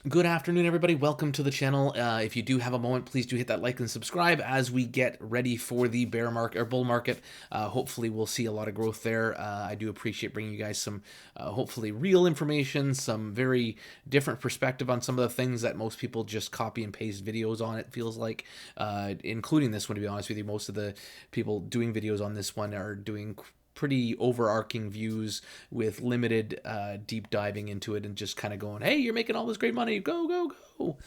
Good afternoon, everybody. Welcome to the channel. If you do have a moment, please do hit that like and subscribe as we get ready for the bear market or bull market. Hopefully, we'll see a lot of growth there. I do appreciate bringing you guys some hopefully real information, some very different perspective on some of the things that most people just copy and paste videos on. It feels like, including this one. To be honest with you, most of the people doing videos on this one are doing pretty overarching views with limited deep diving into it and just kind of going, hey, you're making all this great money, go, go, go.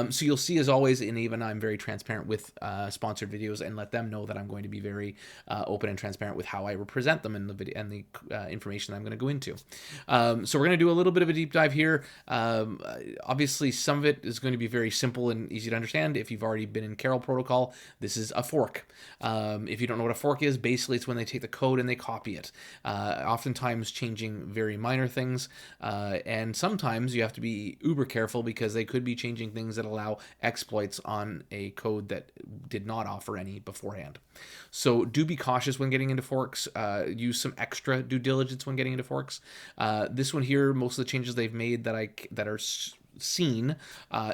So you'll see, as always, and even I'm very transparent with sponsored videos and let them know that I'm going to be very open and transparent with how I represent them in the video and the information I'm going to go into. So we're going to do a little bit of a deep dive here. Obviously, some of it is going to be very simple and easy to understand. If you've already been in Carol protocol, this is a fork. If you don't know what a fork is, basically it's when they take the code and they copy it, oftentimes changing very minor things, and sometimes you have to be uber careful because they could be changing things that allow exploits on a code that did not offer any beforehand. So do be cautious when getting into forks. Use some extra due diligence when getting into forks. This one here, most of the changes they've made that are seen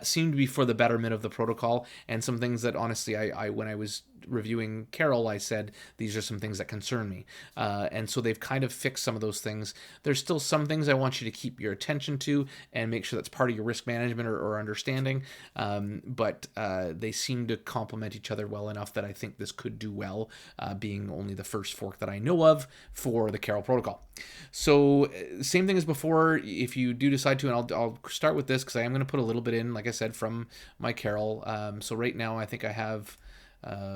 seem to be for the betterment of the protocol, and some things that honestly I when I was reviewing Carol, I said these are some things that concern me, and so they've kind of fixed some of those things. There's still some things I want you to keep your attention to and make sure that's part of your risk management or understanding, but they seem to complement each other well enough that I think this could do well, being only the first fork that I know of for the Carol protocol. So same thing as before. If you do decide to, and I'll start with this because I am going to put a little bit in, like I said, from my Carol. So right now I think I have so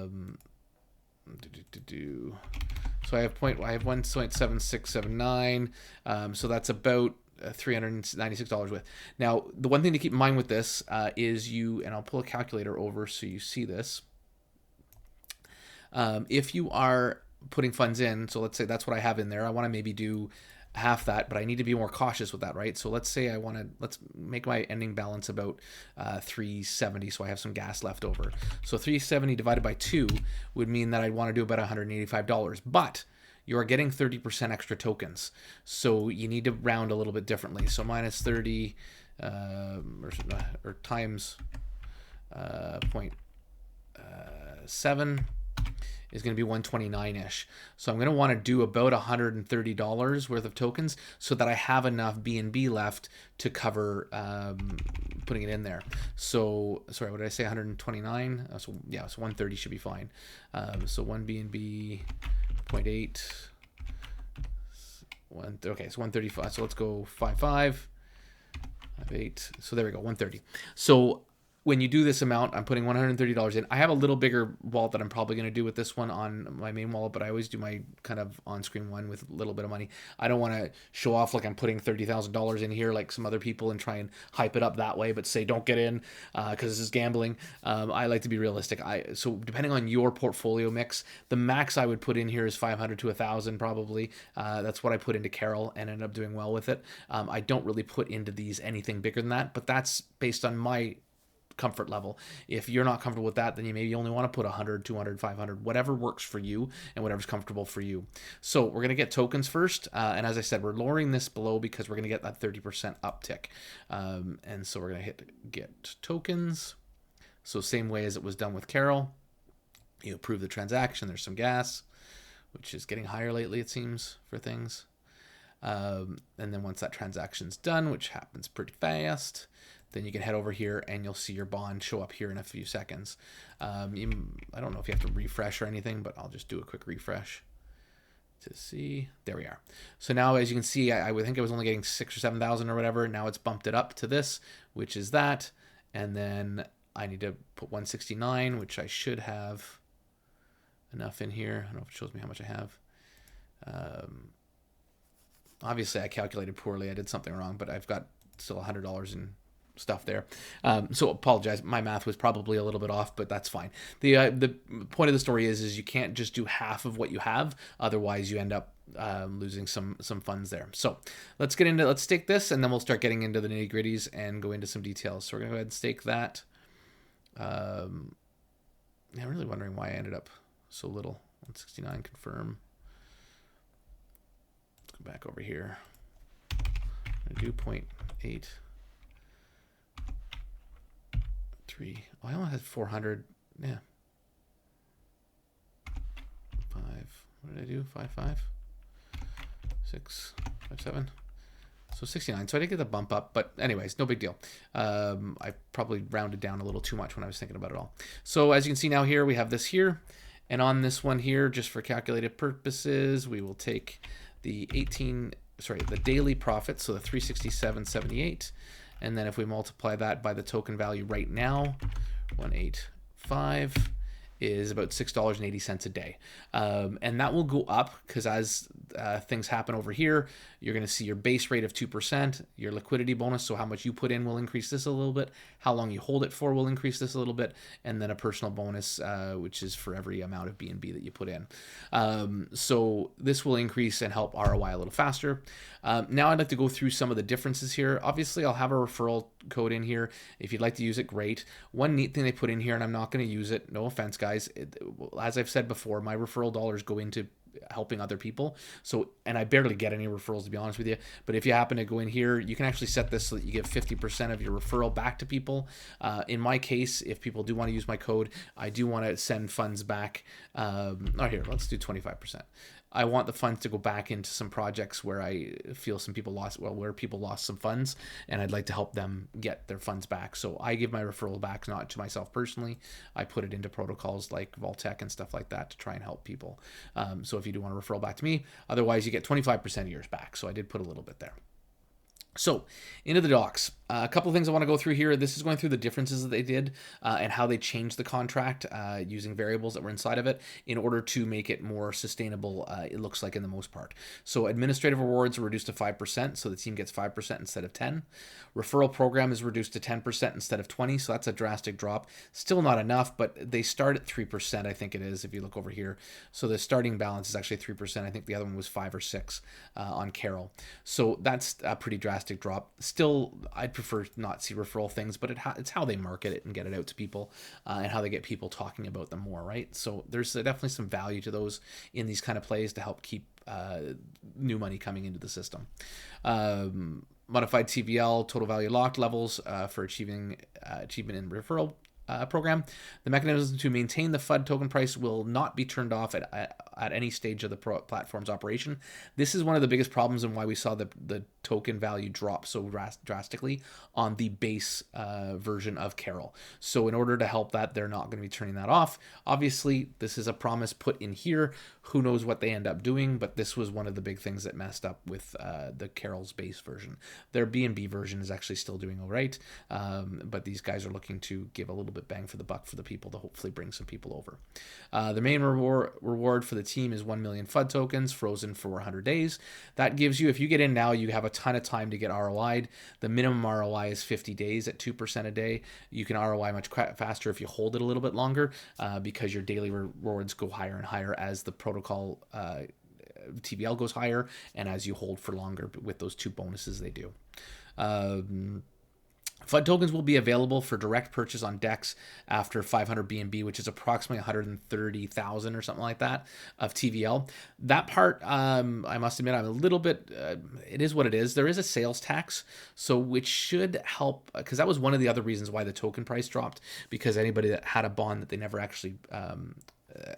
I have 1.7679, so that's about $396 with. Now, the one thing to keep in mind with this is and I'll pull a calculator over so you see this. If you are putting funds in, so let's say that's what I have in there, I want to maybe do half that, but I need to be more cautious with that, right? So let's say let's make my ending balance about 370, so I have some gas left over. So 370 divided by 2 would mean that I'd want to do about $185, but you are getting 30% extra tokens, so you need to round a little bit differently. So minus 30 or times 0.7 is going to be 129-ish. So I'm going to want to do about $130 worth of tokens so that I have enough BNB left to cover putting it in there. So, sorry, what did I say, 129? So yeah, so 130 should be fine. So 1 BNB, 0.8. Okay, so 135. So let's go 5.5, 5.8. So there we go, 130. So when you do this amount, I'm putting $130 in. I have a little bigger wallet that I'm probably going to do with this one on my main wallet, but I always do my kind of on-screen one with a little bit of money. I don't want to show off like I'm putting $30,000 in here like some other people and try and hype it up that way, but say don't get in because this is gambling. I like to be realistic. So depending on your portfolio mix, the max I would put in here is 500 to 1,000 probably. That's what I put into Carol and ended up doing well with it. I don't really put into these anything bigger than that, but that's based on my comfort level. If you're not comfortable with that, then you maybe only want to put 100, 200, 500, whatever works for you and whatever's comfortable for you. So we're going to get tokens first. And as I said, we're lowering this below because we're going to get that 30% uptick. And so we're going to hit get tokens. So same way as it was done with Carol. You approve the transaction. There's some gas, which is getting higher lately, it seems, for things. And then once that transaction's done, which happens pretty fast, then you can head over here and you'll see your bond show up here in a few seconds. I don't know if you have to refresh or anything, but I'll just do a quick refresh to see. There we are. So now, as you can see, I would think I was only getting 6,000 or 7,000 or whatever. Now it's bumped it up to this, which is that. And then I need to put 169, which I should have enough in here. I don't know if it shows me how much I have. Obviously, I calculated poorly. I did something wrong, but I've got still $100 in stuff there. So apologize. My math was probably a little bit off, but that's fine. The point of the story is you can't just do half of what you have. Otherwise, you end up losing some funds there. So let's stake this, and then we'll start getting into the nitty gritties and go into some details. So we're gonna go ahead and stake that. I'm really wondering why I ended up so little. 169 confirm. Let's go back over here. I do 0.8. 3. Oh, I only had 400. Yeah. 5. What did I do? 5, 5, 6, 5, 7. So 69. So I did get the bump up, but anyways, no big deal. I probably rounded down a little too much when I was thinking about it all. So as you can see now here, we have this here. And on this one here, just for calculated purposes, we will take the the daily profit, so the 367.78. And then if we multiply that by the token value right now, 185 is about $6.80 a day. And that will go up because as things happen over here, you're going to see your base rate of 2%, your liquidity bonus, so how much you put in will increase this a little bit, how long you hold it for will increase this a little bit, and then a personal bonus, which is for every amount of BNB that you put in. So this will increase and help ROI a little faster. Now I'd like to go through some of the differences here. Obviously, I'll have a referral code in here. If you'd like to use it, great. One neat thing they put in here, and I'm not going to use it, no offense, guys. As I've said before, my referral dollars go into helping other people. So, and I barely get any referrals, to be honest with you. But if you happen to go in here, you can actually set this so that you give 50% of your referral back to people. In my case, if people do want to use my code, I do want to send funds back. Here, let's do 25%. I want the funds to go back into some projects where I feel some people lost, where people lost some funds, and I'd like to help them get their funds back. So I give my referral back, not to myself personally. I put it into protocols like Vaultec and stuff like that to try and help people. So if you do want a referral back to me, otherwise you get 25% of yours back. So I did put a little bit there. So into the docs, a couple of things I want to go through here. This is going through the differences that they did and how they changed the contract using variables that were inside of it in order to make it more sustainable, it looks like, in the most part. So administrative rewards are reduced to 5%, so the team gets 5% instead of 10. Referral program is reduced to 10% instead of 20, so that's a drastic drop. Still not enough, but they start at 3%, I think it is, if you look over here. So the starting balance is actually 3%. I think the other one was 5 or 6 on Carol. So that's a pretty drastic drop. Still, I'd prefer not see referral things, but it's how they market it and get it out to people and how they get people talking about them more, right? So there's definitely some value to those in these kind of plays to help keep new money coming into the system. Modified TVL, total value locked levels for achievement in referral program. The mechanism to maintain the FUD token price will not be turned off at any stage of the platform's operation. This is one of the biggest problems and why we saw the token value drop so drastically on the base version of Carol. So in order to help that, they're not going to be turning that off. Obviously, this is a promise put in here. Who knows what they end up doing, but this was one of the big things that messed up with the Carol's base version. Their BNB version is actually still doing all right, but these guys are looking to give a little bit bang for the buck for the people to hopefully bring some people over. The main reward for the team is 1 million FUD tokens frozen for 100 days. That gives you, if you get in now, you have a ton of time to get ROI'd. The minimum ROI is 50 days at 2% a day. You can ROI much faster if you hold it a little bit longer because your daily rewards go higher and higher as the protocol TVL goes higher and as you hold for longer with those two bonuses they do. FUD tokens will be available for direct purchase on DEX after 500 BNB, which is approximately 130,000 or something like that of TVL. That part, I must admit, I'm a little bit, it is what it is. There is a sales tax, so which should help, because that was one of the other reasons why the token price dropped, because anybody that had a bond that they never actually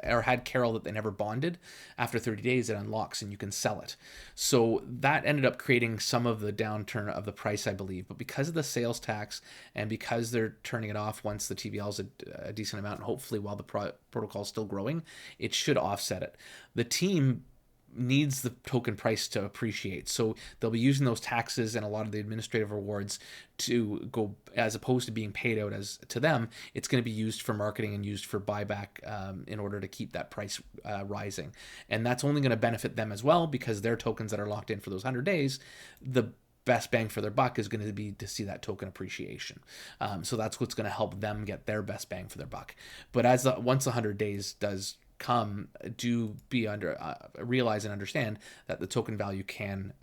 or had Carol that they never bonded, after 30 days it unlocks and you can sell it. So that ended up creating some of the downturn of the price, I believe. But because of the sales tax and because they're turning it off once the TVL is a decent amount, and hopefully while the protocol is still growing, it should offset it. The team needs the token price to appreciate, so they'll be using those taxes and a lot of the administrative rewards to go, as opposed to being paid out as to them, it's going to be used for marketing and used for buyback in order to keep that price rising. And that's only going to benefit them as well, because their tokens that are locked in for those 100 days, the best bang for their buck is going to be to see that token appreciation. So that's what's going to help them get their best bang for their buck. But as once 100 days does come, do be realize and understand that the token value can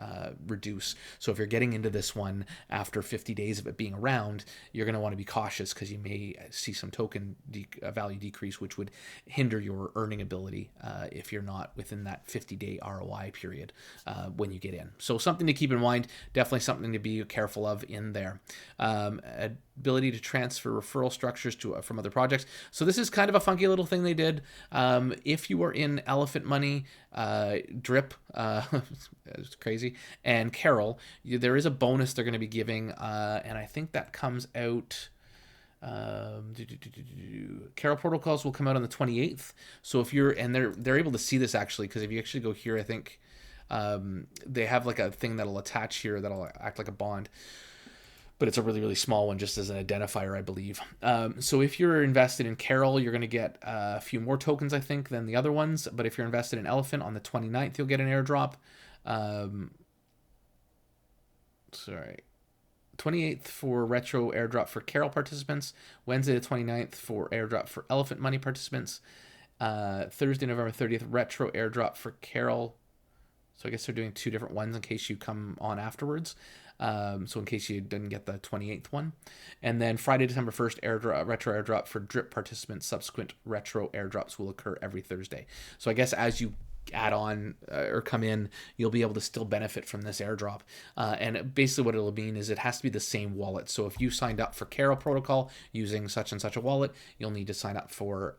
reduce. So if you're getting into this one after 50 days of it being around, you're going to want to be cautious because you may see some token value decrease, which would hinder your earning ability if you're not within that 50-day ROI period when you get in. So something to keep in mind, definitely something to be careful of in there. Ability to transfer referral structures from other projects. So this is kind of a funky little thing they did. If you are in Elephant Money, Drip, it's crazy, and Carol, there is a bonus they're going to be giving, and I think that comes out. Carol protocols will come out on the 28th. So if you're, and they're able to see this actually, because if you actually go here, I think they have like a thing that'll attach here that'll act like a bond. But it's a really, really small one just as an identifier, I believe. So if you're invested in Carol, you're going to get a few more tokens, I think, than the other ones. But if you're invested in Elephant, on the 29th, you'll get an airdrop. 28th for retro airdrop for Carol participants. Wednesday the 29th for airdrop for Elephant Money participants. Thursday, November 30th, retro airdrop for Carol. So I guess they're doing two different ones in case you come on afterwards. So in case you didn't get the 28th one. And then Friday, December 1st, retro airdrop for Drip participants. Subsequent retro airdrops will occur every Thursday. So I guess as you add on or come in, you'll be able to still benefit from this airdrop. And basically what it'll mean is it has to be the same wallet. So if you signed up for Carol protocol using such and such a wallet, you'll need to sign up for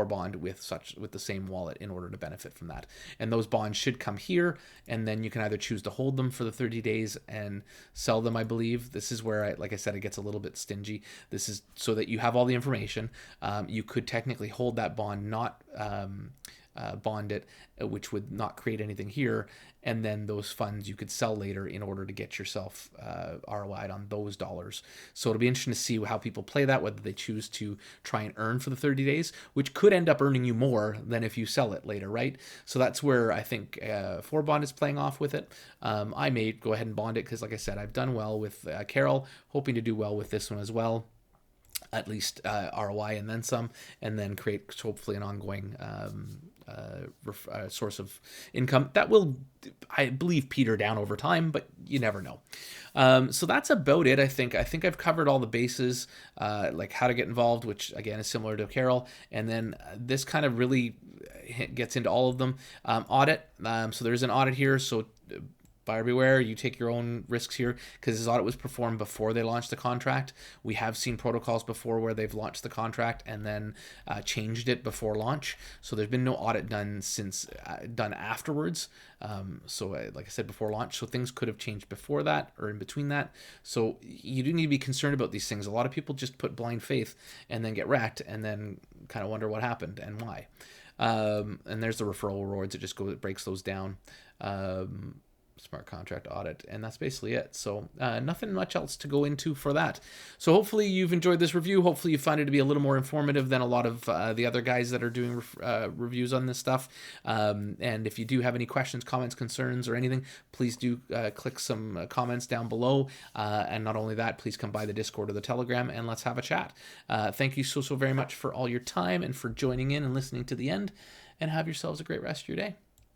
bond with the same wallet in order to benefit from that. And those bonds should come here, and then you can either choose to hold them for the 30 days and sell them, I believe. This is where, like I said, it gets a little bit stingy. This is so that you have all the information. You could technically hold that bond, not bond it, which would not create anything here, and then those funds you could sell later in order to get yourself ROI'd on those dollars. So it'll be interesting to see how people play that, whether they choose to try and earn for the 30 days, which could end up earning you more than if you sell it later, right? So that's where I think Forbond is playing off with it. I may go ahead and bond it because, like I said, I've done well with Carol, hoping to do well with this one as well. At least ROI and then some, and then create hopefully an ongoing source of income that will, I believe, peter down over time, but you never know. So that's about it. I think I've covered all the bases, like how to get involved, which again is similar to Carol, and then this kind of really gets into all of them. Audit. So there's an audit here. So buyer beware, you take your own risks here, because this audit was performed before they launched the contract. We have seen protocols before where they've launched the contract and then changed it before launch. So there's been no audit done afterwards. Like I said, before launch. So things could have changed before that or in between that. So you do need to be concerned about these things. A lot of people just put blind faith and then get wrecked and then kind of wonder what happened and why. And there's the referral rewards. It breaks those down. Smart contract audit, and that's basically it. So nothing much else to go into for that. So hopefully you've enjoyed this review. Hopefully you find it to be a little more informative than a lot of the other guys that are doing reviews on this stuff. And if you do have any questions, comments, concerns, or anything, please do click some comments down below. And not only that, please come by the Discord or the Telegram and let's have a chat. Thank you so very much for all your time and for joining in and listening to the end, and have yourselves a great rest of your day.